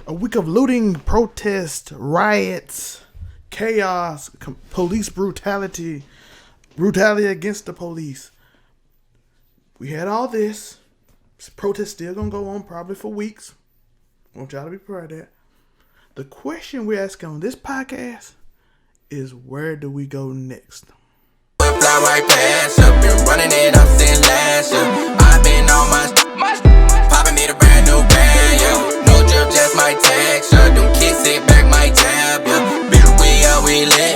A week of looting, protests, riots, chaos, police brutality against the police. We had all this. Protests still gonna go on probably for weeks. I want y'all to be prepared of that. The question we're asking on this podcast is, where do we go next? Fly right past you, been running it up since last year. I've been on my popping me the brand new band, yeah. No drip, just my text, yeah. Them kids sit back, my tab, yeah. Bitch, we lit.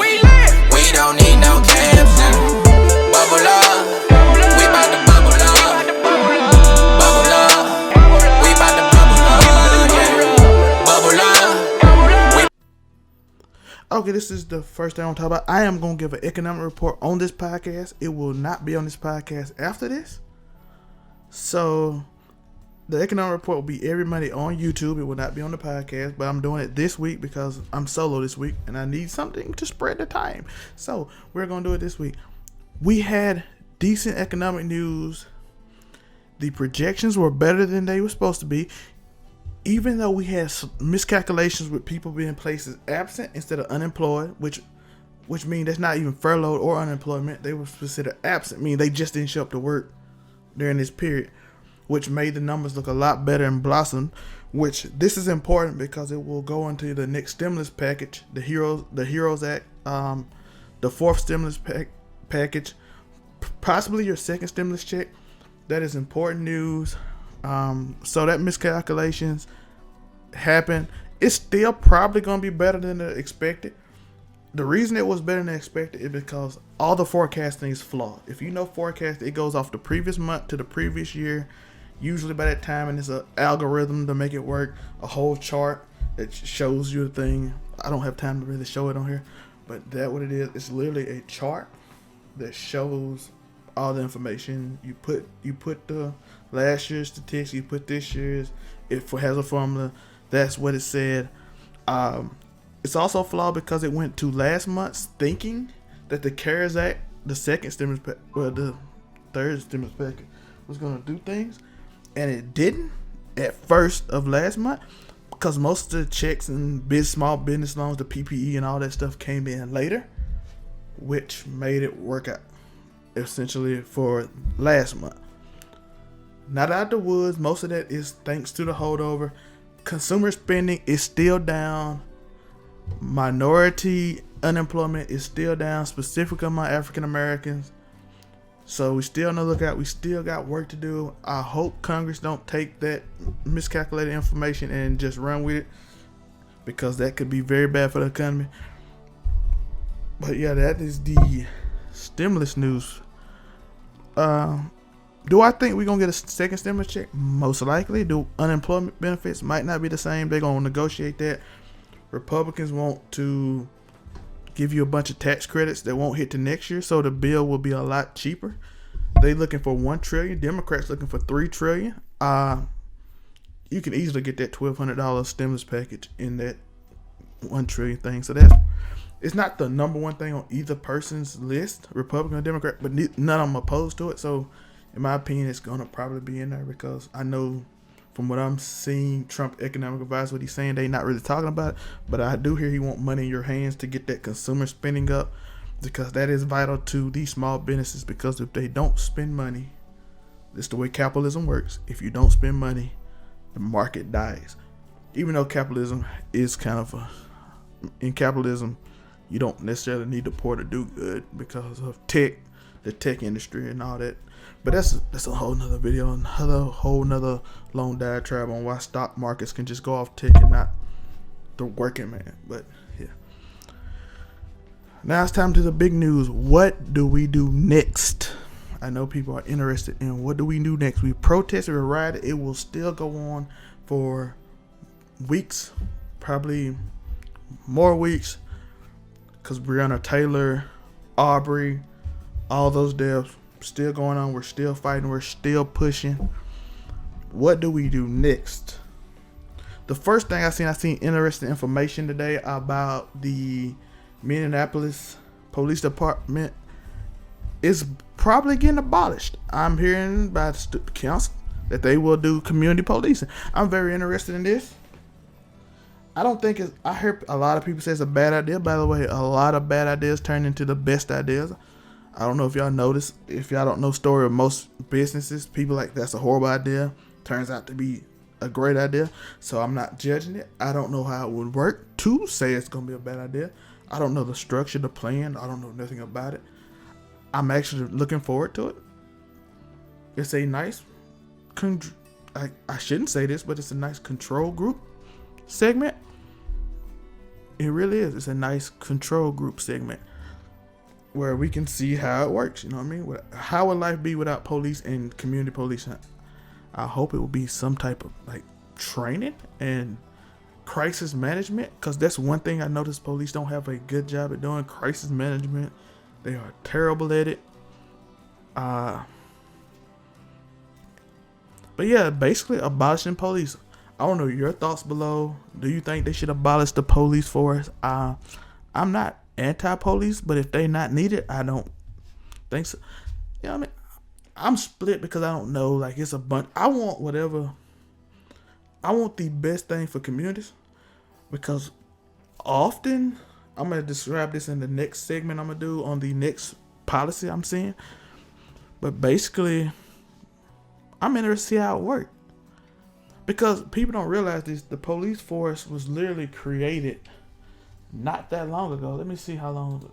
We don't need no caption. Bubble up, we bout to bubble up. Bubble up, we bout to bubble up, yeah. Bubble up. Okay, this is the first thing I want to talk about. I am going to give an economic report on this podcast. It will not be on this podcast after this. So, the economic report will be every Monday on YouTube. It will not be on the podcast, but I'm doing it this week because I'm solo this week and I need something to spread the time. So, we're going to do it this week. We had decent economic news. The projections were better than they were supposed to be. Even though we had miscalculations with people being placed as absent instead of unemployed, which means that's not even furloughed or unemployment. They were considered absent, meaning they just didn't show up to work during this period, which made the numbers look a lot better and blossom. Which this is important because it will go into the next stimulus package, the Heroes Act, the fourth stimulus package, possibly your second stimulus check. That is important news. So that miscalculations happened. It's still probably going to be better than expected. The reason it was better than expected is because all the forecasting is flawed. If you know forecast, it goes off the previous month to the previous year. Usually by that time, and it's an algorithm to make it work. A whole chart that shows you the thing. I don't have time to really show it on here, but that's what it is. It's literally a chart that shows all the information. You put the last year's statistics, you put this year's. It has a formula. That's what it said. It's also flawed because it went to last month's thinking that the CARES Act, the second stimulus the third stimulus package, was going to do things, and it didn't at first of last month because most of the checks and small business loans, the PPE and all that stuff came in later, which made it work out essentially for last month. Not out the woods. Most of that is thanks to the holdover. Consumer spending is still down. Minority unemployment is still down, specifically among African Americans. So we still on the lookout. We still got work to do. I hope Congress don't take that miscalculated information and just run with it, because that could be very bad for the economy. But yeah, that is the stimulus news. Do I think we're going to get a second stimulus check? Most likely. Do unemployment benefits might not be the same. They're going to negotiate that. Republicans want to give you a bunch of tax credits that won't hit to next year, so the bill will be a lot cheaper. They looking for $1 trillion. Democrats looking for $3 trillion. You can easily get that $1,200 stimulus package in that $1 trillion thing. So it's not the number one thing on either person's list, Republican or Democrat, but none of them opposed to it. So in my opinion, it's going to probably be in there because I know from what I'm seeing, Trump economic advisor, what he's saying, they not really talking about it. But I do hear he want money in your hands to get that consumer spending up, because that is vital to these small businesses. Because if they don't spend money, this is the way capitalism works. If you don't spend money, the market dies. Even though capitalism is kind of in capitalism, you don't necessarily need the poor to do good because of the tech industry and all that. But that's a whole nother video, whole nother long diatribe on why stock markets can just go off tech and not the working man. But yeah. Now it's time to the big news. What do we do next? I know people are interested in what do we do next. We protested, we rioted. It will still go on for weeks, probably more weeks, because Breonna Taylor, Aubrey, all those deaths still going on. We're still fighting. We're still pushing. What do we do next? The first thing I seen interesting information today about the Minneapolis Police Department is probably getting abolished. I'm hearing by the council that they will do community policing. I'm very interested in this I don't think it's. I heard a lot of people say it's a bad idea. By the way, a lot of bad ideas turn into the best ideas. I don't know if y'all notice. If y'all don't know the story of most businesses, people like that's a horrible idea. Turns out to be a great idea. So I'm not judging it. I don't know how it would work to say it's gonna be a bad idea. I don't know the structure, the plan. I don't know nothing about it. I'm actually looking forward to it. It's a nice. I shouldn't say this, but it's a nice control group segment. It really is. It's a nice control group segment where we can see how it works. You know what I mean? How would life be without police and community policing? I hope it will be some type of like training and crisis management, because that's one thing I noticed police don't have a good job at doing. Crisis management. They are terrible at it. But yeah, basically abolishing police. I don't know your thoughts below. Do you think they should abolish the police force? I'm not anti-police, but if they not needed, I don't think so. You know what I mean? I'm split because I don't know. Like, it's a bunch. I want the best thing for communities, because often, I'm going to describe this in the next segment I'm going to do on the next policy I'm seeing. But basically, I'm interested to see how it works. Because people don't realize this, the police force was literally created not that long ago. Let me see how long.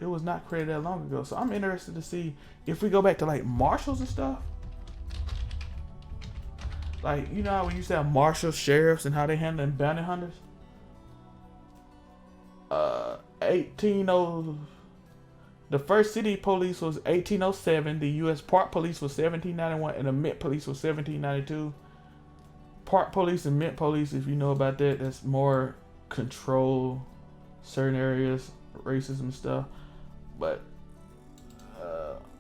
It was not created that long ago. So I'm interested to see if we go back to like marshals and stuff. Like, you know how we used to have marshals, sheriffs, and how they handling bounty hunters? 1800. The first city police was 1807. The U.S. Park Police was 1791, and the Mint Police was 1792. Park Police and Mint Police, if you know about that, that's more control certain areas, racism stuff. But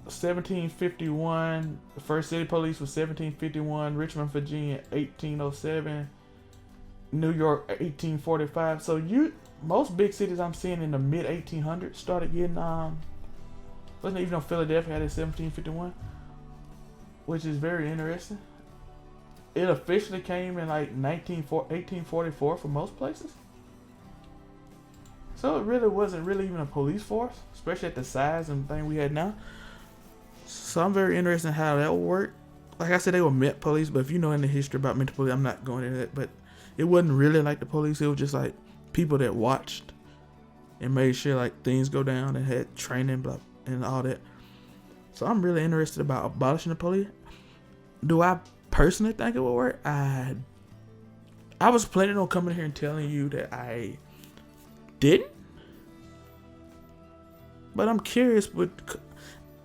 1751, the first city police was 1751. Richmond, Virginia, 1807. New York, 1845. So most big cities I'm seeing in the mid 1800s started getting wasn't even Philadelphia had it 1751, which is very interesting. It officially came in like 1844 for most places. So it really wasn't really even a police force, especially at the size and thing we had now. So I'm very interested in how that would work. Like I said, they were Met police, but if you know in the history about mental police, I'm not going into that. But it wasn't really like the police. It was just like people that watched and made sure like things go down and had training, blah, and all that. So I'm really interested about abolishing the police. Do I personally think it will work? I was planning on coming here and telling you that I didn't, but I'm curious. But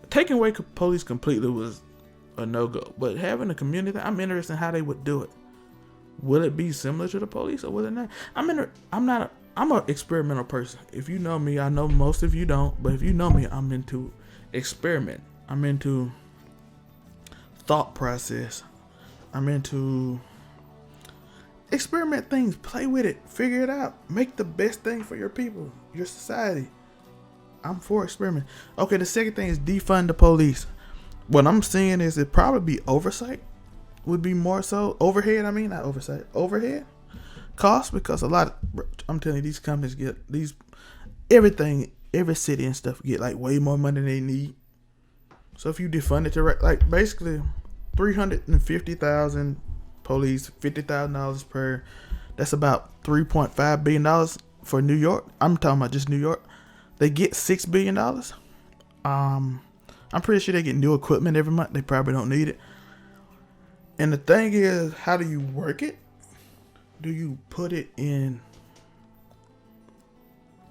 taking away police completely was a no-go. But having a community, I'm interested in how they would do it. Will it be similar to the police, or will it not? I'm an experimental person. If you know me, I know most of you don't, but if you know me, I'm into experiment. I'm into thought process. I'm into experiment things, play with it, figure it out, make the best thing for your people, your society. I'm for experiment. Okay, the second thing is defund the police. What I'm seeing is it probably be oversight would be more so overhead. I mean, not oversight, overhead cost, because I'm telling you, these companies get everything, every city and stuff get like way more money than they need. So if you defund it to like basically 350,000 police, $50,000 per. That's about $3.5 billion for New York. I'm talking about just New York. They get $6 billion. I'm pretty sure they get new equipment every month. They probably don't need it. And the thing is, how do you work it? Do you put it in?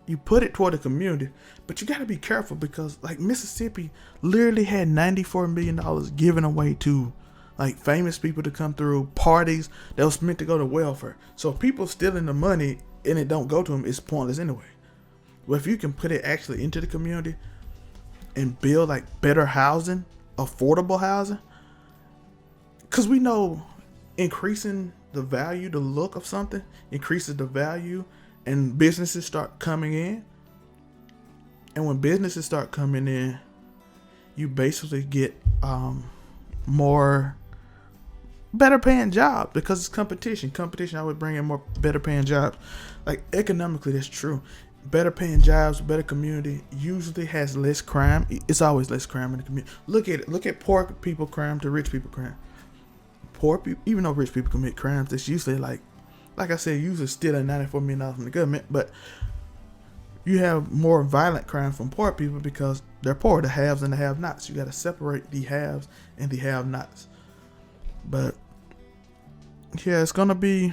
You put it toward the community, but you got to be careful, because like Mississippi literally had $94 million given away to like famous people to come through, parties that was meant to go to welfare. So if people stealing the money and it don't go to them, it's pointless anyway. But if you can put it actually into the community and build like better housing, affordable housing, because we know increasing the value, the look of something increases the value, and businesses start coming in. And when businesses start coming in, you basically get more better paying jobs because it's competition. Competition always bring in more better paying jobs. Like economically, that's true. Better paying jobs, better community usually has less crime. It's always less crime in the community. Look at it. Look at poor people crime to rich people crime. Poor people, even though rich people commit crimes, it's usually like I said, usually stealing $94 million from the government, but you have more violent crime from poor people because they're poor, the haves and the have-nots. You got to separate the haves and the have-nots. But yeah, it's gonna be,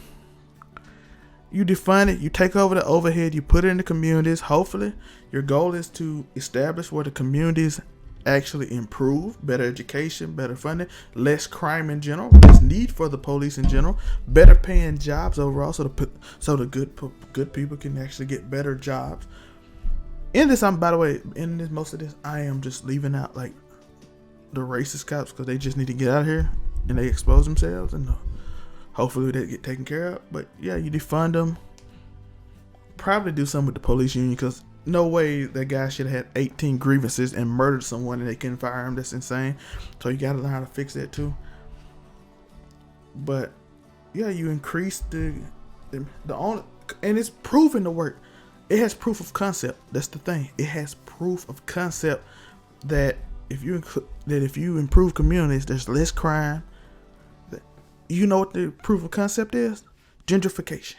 you define it, you take over the overhead, you put it in the communities. Hopefully, your goal is to establish where the communities actually improve, better education, better funding, less crime in general, less need for the police in general, better paying jobs overall, so the good people can actually get better jobs. In this, by the way, most of this, I am just leaving out like the racist cops because they just need to get out here and they expose themselves, and hopefully they get taken care of. But yeah, you defund them. Probably do something with the police union because no way that guy should have had 18 grievances and murdered someone and they couldn't fire him. That's insane. So you got to learn how to fix that too. But yeah, you increase the only, and it's proven to work. It has proof of concept. That's the thing. It has proof of concept that if you improve communities, there's less crime. You know what the proof of concept is? Gentrification.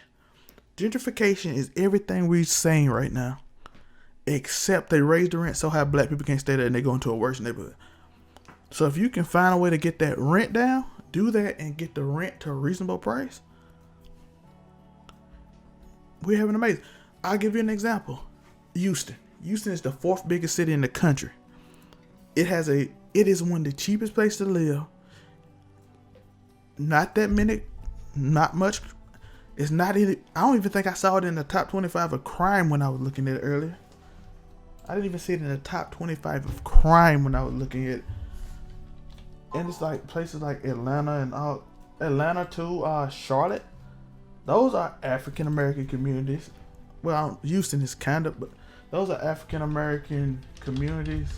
Gentrification is everything we're saying right now, except they raise the rent so high black people can't stay there and they go into a worse neighborhood. So if you can find a way to get that rent down, do that and get the rent to a reasonable price, we're having amazing. I'll give you an example. Houston. Houston is the 4th biggest city in the country. It is one of the cheapest places to live. Not that many, not much. It's not even, I don't even think I saw it in the top 25 of crime when I was looking at it earlier. I didn't even see it in the top 25 of crime when I was looking at it. And it's like places like Atlanta and Atlanta too, Charlotte. Those are African American communities. Well, Houston is kind of, but those are African American communities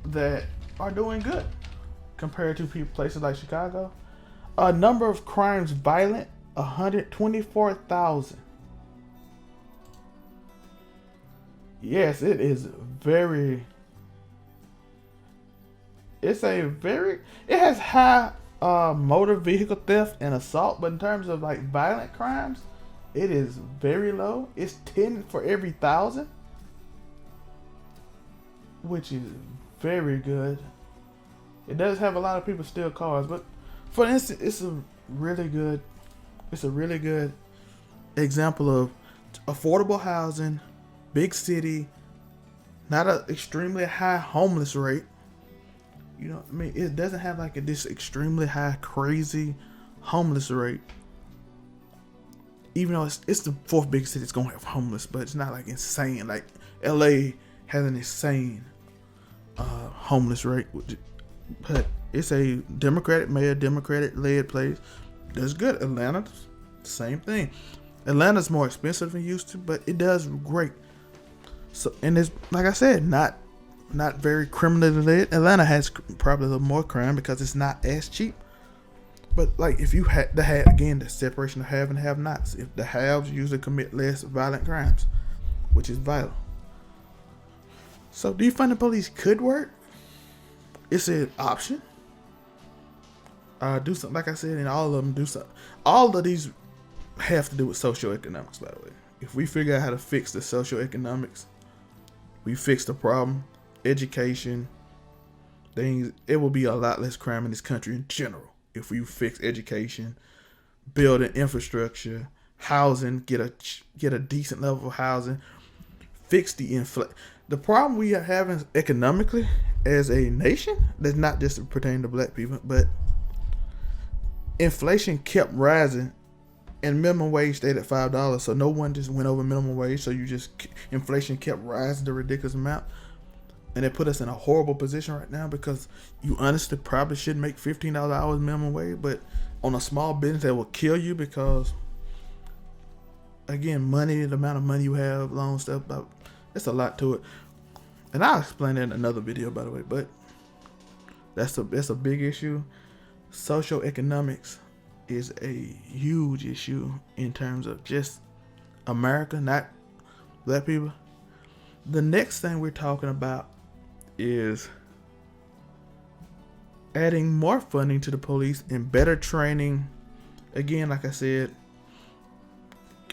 that are doing good compared to places like Chicago. A number of crimes violent, 124,000. Yes, it is very. It has high motor vehicle theft and assault, but in terms of like violent crimes, it is very low. It's 10 for every 1,000, which is very good. It does have a lot of people steal cars, but for instance, it's a really good example of affordable housing, big city, not an extremely high homeless rate. You know, I mean, it doesn't have like this extremely high, crazy homeless rate. Even though it's the 4th biggest city, it's gonna have homeless, but it's not like insane. Like LA has an insane homeless rate, but it's a Democratic mayor, Democratic led place. That's good. Atlanta, same thing. Atlanta's more expensive than Houston, but it does great. So, and it's like I said, not very criminally led. Atlanta has probably a little more crime because it's not as cheap. But like if you had again the separation of have and have nots. If the haves usually commit less violent crimes, which is vital. So defunding police could work. It's an option. Do something like I said, and all of them do something. All of these have to do with socioeconomics, by the way. If we figure out how to fix the socioeconomics, we fix the problem. Education, things, it will be a lot less crime in this country in general. If we fix education, build an infrastructure, housing, get a decent level of housing, fix the inflation. The problem we are having economically as a nation, that's not just pertaining to black people, but inflation kept rising and minimum wage stayed at $5. So no one just went over minimum wage. So inflation kept rising to a ridiculous amount. And it put us in a horrible position right now because you honestly probably shouldn't make $15 hours minimum wage, but on a small business that will kill you because, again, money, the amount of money you have, loan stuff, it's a lot to it. And I'll explain that in another video, by the way, but that's a big issue. socioeconomics is a huge issue in terms of just America, not black people. The next thing we're talking about is adding more funding to the police and better training. Again, like I said,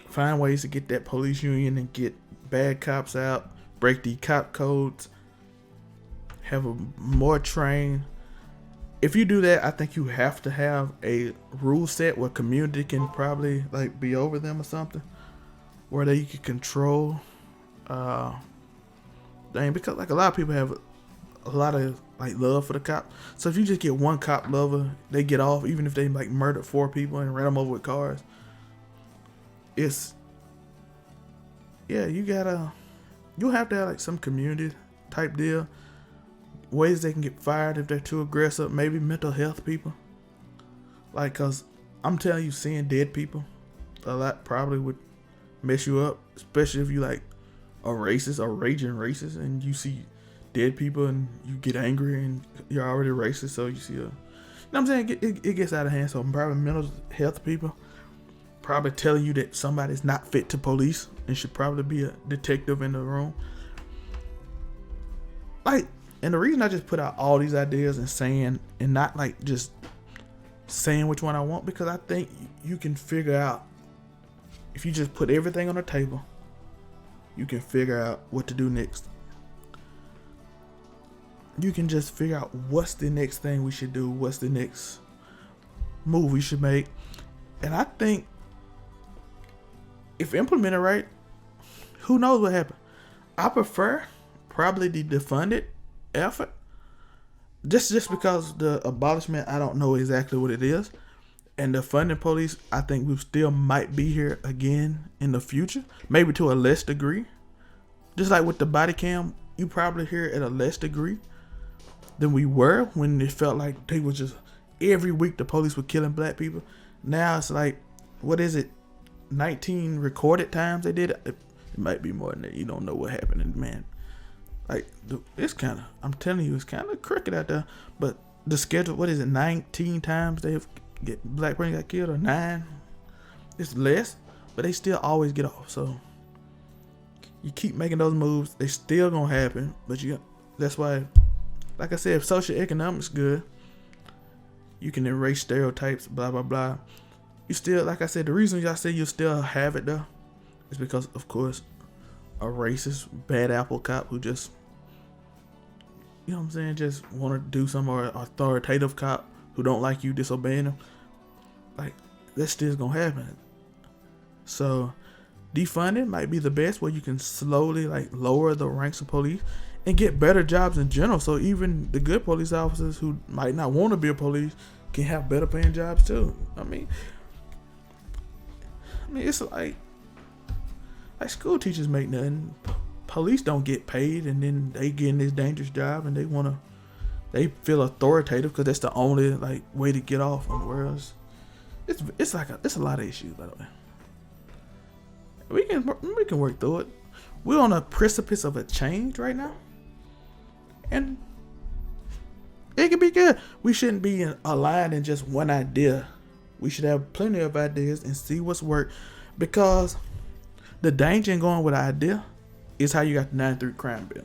find ways to get that police union and get bad cops out, break the cop codes, have a more trained. If you do that, I think you have to have a rule set where community can probably like be over them or something, where they can control. Because like a lot of people have a lot of like love for the cop. So if you just get one cop lover, they get off, even if they like murdered 4 people and ran them over with cars. You'll have to have like some community type deal. Ways they can get fired if they're too aggressive. Maybe mental health people. Like, cause I'm telling you, seeing dead people a lot probably would mess you up, especially if you like a racist or raging racist and you see dead people and you get angry and you're already racist. So you see you know what I'm saying? It gets out of hand. So probably mental health people probably telling you that somebody's not fit to police and should probably be a detective in the room. Like, and the reason I just put out all these ideas and not like just saying which one I want, because I think you can figure out, if you just put everything on the table, you can figure out what to do next. You can just figure out what's the next thing we should do, what's the next move we should make. And I think if implemented right, who knows what happened. I prefer probably the defunded effort. Just because the abolishment, I don't know exactly what it is. And the funding police, I think we still might be here again in the future. Maybe to a less degree. Just like with the body cam, you probably hear at a less degree than we were when it felt like they were just, every week the police were killing black people. Now it's like, what is it? 19 recorded times they did it. It might be more than that. You don't know what happened. And man, like, it's kind of, I'm telling you, it's kind of crooked out there. But the schedule, what is it? 19 times black person got killed, or 9? It's less, but they still always get off. So you keep making those moves, they still gonna happen. But that's why, like I said, if social economics good, you can erase stereotypes, blah blah blah. You still, like I said, the reason y'all say you still have it though is because, of course, a racist bad apple cop who just, you know what I'm saying, just want to do something, or an authoritative cop who don't like you disobeying them, like, that's still gonna happen. So defunding might be the best, where you can slowly like lower the ranks of police and get better jobs in general. So even the good police officers who might not want to be a police can have better paying jobs too. I mean it's like school teachers make nothing. Police don't get paid, and then they get in this dangerous job, and they feel authoritative because that's the only like way to get off on the world. It's a lot of issues, by the way. We can work through it. We're on a precipice of a change right now, and it can be good. We shouldn't be aligned in just one idea. We should have plenty of ideas and see what's worked, because the danger in going with an idea is how you got the 93 crime bill.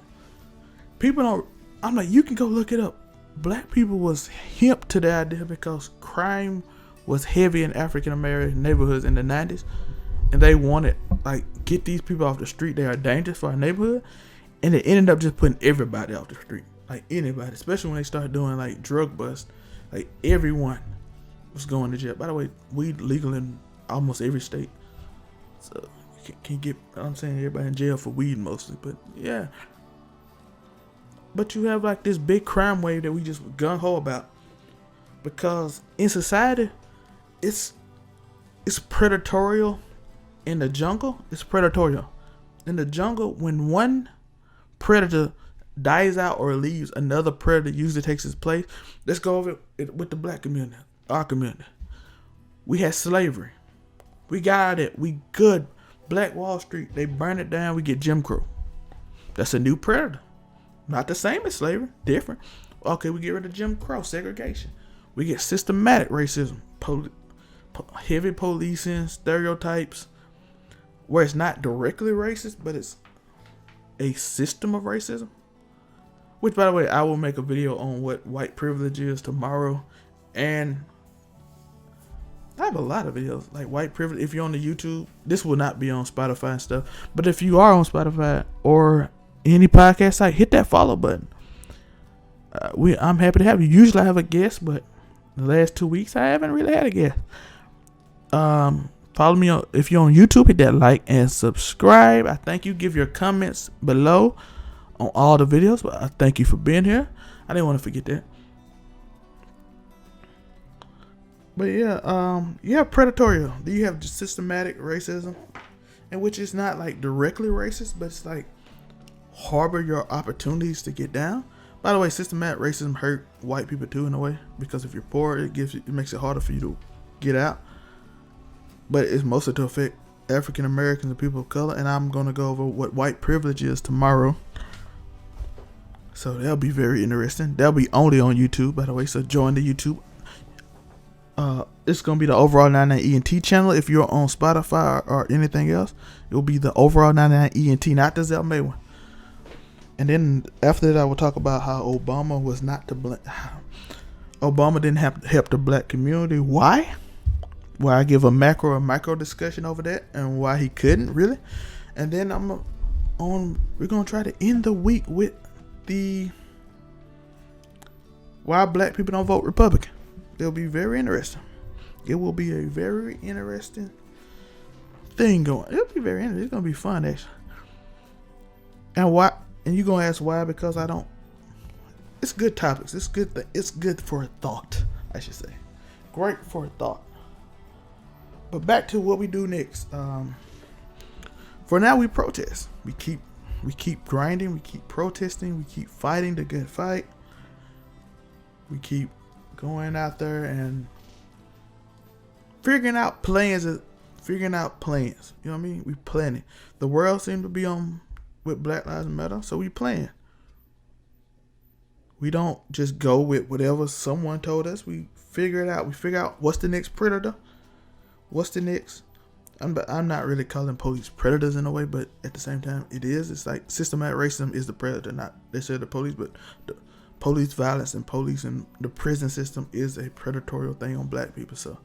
People don't, I'm like, you can go look it up. Black people was hip to the idea because crime was heavy in African American neighborhoods in the 90s. And they wanted, like, get these people off the street. They are dangerous for our neighborhood. And it ended up just putting everybody off the street. Like, anybody. Especially when they started doing, like, drug busts. Like, everyone was going to jail. By the way, weed legal in almost every state. So, you can't get, I'm saying, everybody in jail for weed mostly. But, yeah. But you have, like, this big crime wave that we just gung-ho about. Because in society, it's predatorial. In the jungle, it's predatorial. In the jungle, when one predator dies out or leaves, another predator usually takes his place. Let's go over it with the black community, our community. We had slavery. We got it. We good. Black Wall Street, they burn it down. We get Jim Crow. That's a new predator. Not the same as slavery. Different. Okay, we get rid of Jim Crow, segregation. We get systematic racism, heavy policing, stereotypes, where it's not directly racist, but it's a system of racism. Which, by the way, I will make a video on what white privilege is tomorrow. And I have a lot of videos like white privilege. If you're on the YouTube, this will not be on Spotify and stuff. But if you are on Spotify or any podcast site, hit that follow button. I'm happy to have you. Usually I have a guest, but the last 2 weeks I haven't really had a guest. Follow me on, if you're on YouTube, hit that like and subscribe. I thank you. Give your comments below on all the videos. But I thank you for being here. I didn't want to forget that. But yeah, you have predatorial. Then you have systematic racism, in which is not like directly racist, but it's like harbor your opportunities to get down. By the way, systematic racism hurt white people too in a way, because if you're poor, it makes it harder for you to get out. But it's mostly to affect African Americans and people of color. And I'm gonna go over what white privilege is tomorrow. So that'll be very interesting. That'll be only on YouTube, by the way. So join the YouTube. It's gonna be the overall 99 ENT channel. If you're on Spotify or anything else, it'll be the overall 99 ENT, not the Zelmae one. And then after that, I will talk about how Obama was not to blame. Obama didn't have to help the black community. Why? Where I give a macro and micro discussion over that and why he couldn't really. And then we're gonna try to end the week with the why black people don't vote Republican. It'll be very interesting. It will be a very interesting thing going. It'll be very interesting. It's gonna be fun actually. And why? And you're gonna ask why? Because I don't. It's good topics. It's good. It's good for a thought, I should say. Great for a thought. But back to what we do next. For now, we protest. We keep grinding. We keep protesting. We keep fighting the good fight. We keep going out there and figuring out plans. You know what I mean? We planning. The world seems to be on with Black Lives Matter, so we plan. We don't just go with whatever someone told us. We figure it out. We figure out what's the next predator. What's the next? I'm not really calling police predators in a way, but at the same time, it is. It's like systematic racism is the predator, not necessarily the police, but the police violence and police and the prison system is a predatory thing on black people. So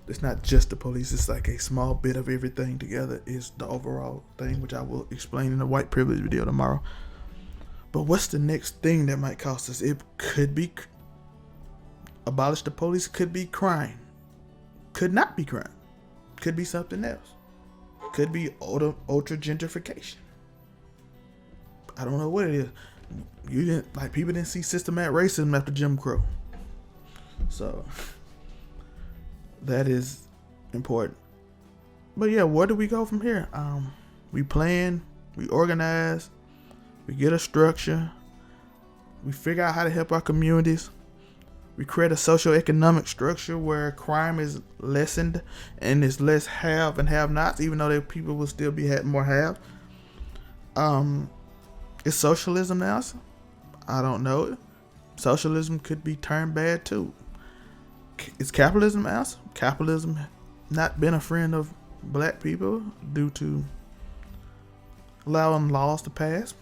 it's not just the police. It's like a small bit of everything together is the overall thing, which I will explain in the white privilege video tomorrow. But what's the next thing that might cost us? It could be abolish the police. Could be crime. Could not be crime. Could be something else. Could be ultra gentrification. I don't know what it is. People didn't see systematic racism after Jim Crow. So that is important. But yeah, where do we go from here? We plan, we organize, we get a structure, we figure out how to help our communities. We create a socio-economic structure where crime is lessened and it's less have and have-nots, even though people will still be more have. Is socialism now? I don't know. Socialism could be turned bad too. Is capitalism out? Capitalism not been a friend of black people due to allowing laws to pass.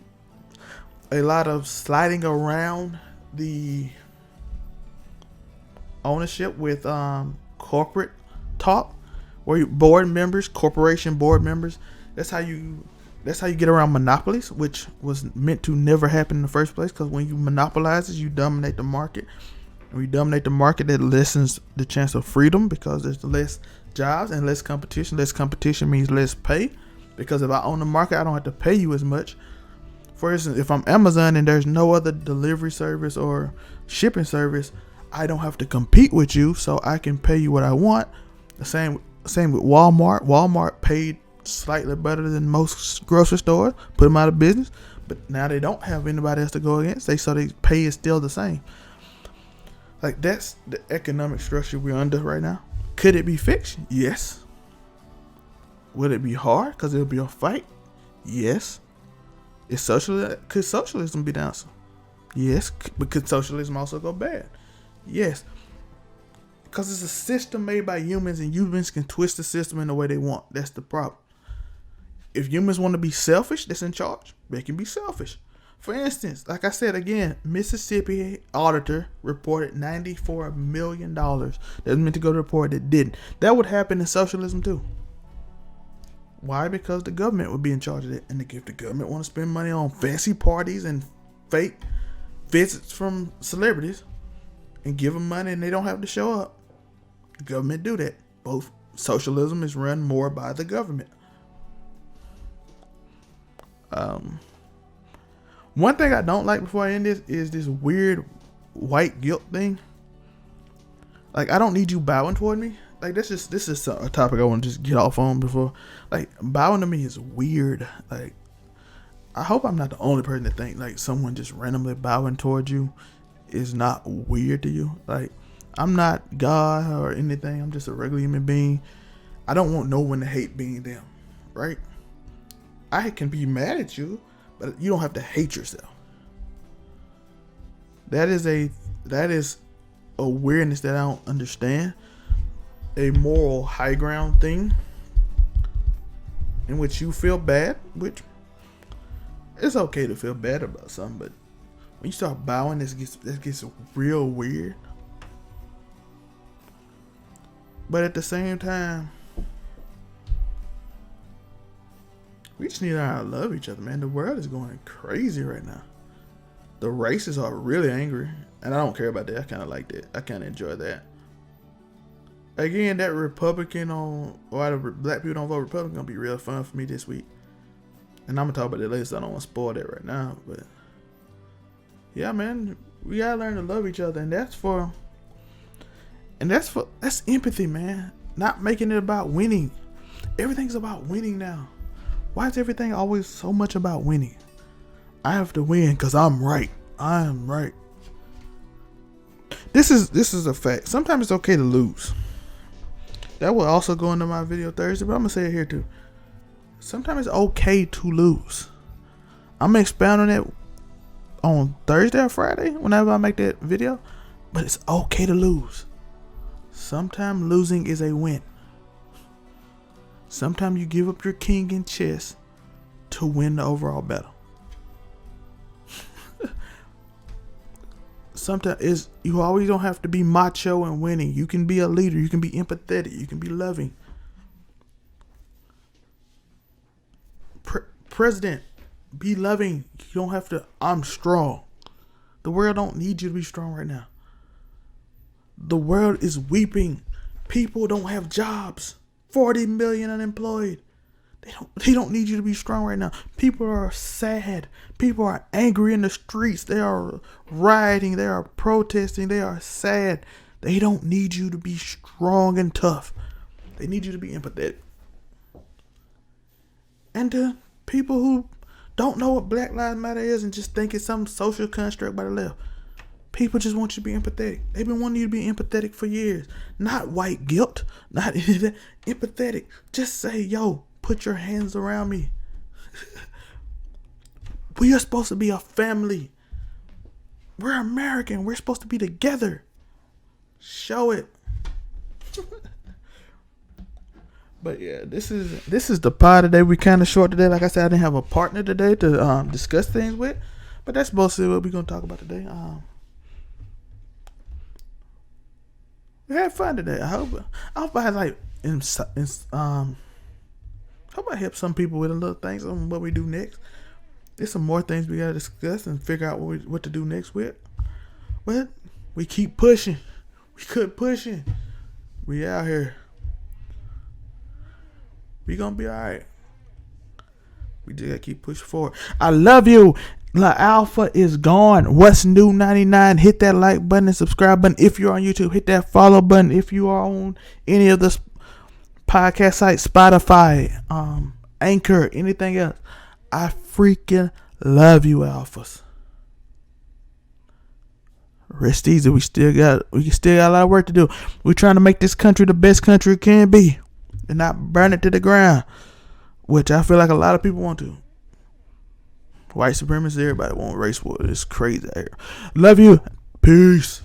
A lot of sliding around the ownership with corporate talk, where corporation board members. That's how you get around monopolies, which was meant to never happen in the first place. Because when you monopolize it, you dominate the market. When you dominate the market, that lessens the chance of freedom because there's less jobs and less competition. Less competition means less pay, because if I own the market, I don't have to pay you as much. For instance, if I'm Amazon and there's no other delivery service or shipping service, I don't have to compete with you, so I can pay you what I want. The same with Walmart. Walmart paid slightly better than most grocery stores, put them out of business, but now they don't have anybody else to go against. So their pay is still the same. Like, that's the economic structure we're under right now. Could it be fixed? Yes. Would it be hard? Because it'll be a fight? Yes. Could socialism be the answer? Yes. But could socialism also go bad? Yes. Because it's a system made by humans, and humans can twist the system in the way they want. That's the problem. If humans want to be selfish, that's in charge. They can be selfish. For instance, like I said again, Mississippi auditor reported $94 million that was meant to go to the poor that didn't. That would happen in socialism too. Why? Because the government would be in charge of it. And if the government want to spend money on fancy parties and fake visits from celebrities and give them money and they don't have to show up, the government do that. Both socialism is run more by the government. One thing I don't like before I end this is this weird white guilt thing. Like, I don't need you bowing toward me. Like, this is a topic I want to just get off on before. Like, bowing to me is weird. Like, I hope I'm not the only person to think like someone just randomly bowing towards you is not weird to you. Like, I'm not God or anything. I'm just a regular human being. I don't want no one to hate being them, right? I can be mad at you, but you don't have to hate yourself. That is a weirdness that I don't understand. A moral high ground thing in which you feel bad, which it's okay to feel bad about something, but when you start bowing, this gets real weird. But at the same time, we just need to love each other, man. The world is going crazy right now. The racists are really angry, and I don't care about that. I kind of like that. I kind of enjoy that. Again, that Republican on why the black people don't vote Republican gonna be real fun for me this week, and I'm gonna talk about that later. So I don't want to spoil that right now, but yeah, man, we gotta learn to love each other, and that's empathy, man. Not making it about winning. Everything's about winning now. Why is everything always so much about winning? I have to win because I'm right. I am right. This is a fact. Sometimes it's okay to lose. That will also go into my video Thursday, but I'm gonna say it here too. Sometimes it's okay to lose. I'm gonna expound on that on Thursday or Friday whenever I make that video. But it's okay to lose. Sometimes losing is a win. Sometimes you give up your king in chess to win the overall battle. Sometimes you always don't have to be macho and winning. You can be a leader. You can be empathetic. You can be loving. President, be loving. You don't have to. I'm strong. The world don't need you to be strong right now. The world is weeping. People don't have jobs. 40 million unemployed. They don't need you to be strong right now. People are sad. People are angry in the streets. They are rioting. They are protesting. They are sad. They don't need you to be strong and tough. They need you to be empathetic. And to people who don't know what Black Lives Matter is and just think it's some social construct by the left, people just want you to be empathetic. They've been wanting you to be empathetic for years. Not white guilt. Not any of that. Empathetic. Just say, yo, put your hands around me. We are supposed to be a family. We're American. We're supposed to be together. Show it. But yeah, this is the pod today. We kind of short today. Like I said, I didn't have a partner today to discuss things with. But that's mostly what we're going to talk about today. We had fun today. I hope I hope I help some people with a little things on what we do next. There's some more things we gotta discuss and figure out what to do next with. But we keep pushing. We keep pushing. We out here. We gonna be alright. We just gotta keep pushing forward. I love you. La Alpha is gone. What's new 99? Hit that like button and subscribe button. If you're on YouTube, hit that follow button. If you are on any of the podcast sites, Spotify, Anchor, anything else, I freaking love you, Alphas. Rest easy. We still got a lot of work to do. We're trying to make this country the best country it can be and not burn it to the ground, which I feel like a lot of people want to. White supremacists, everybody want race war. It's crazy out here. Love you. Peace.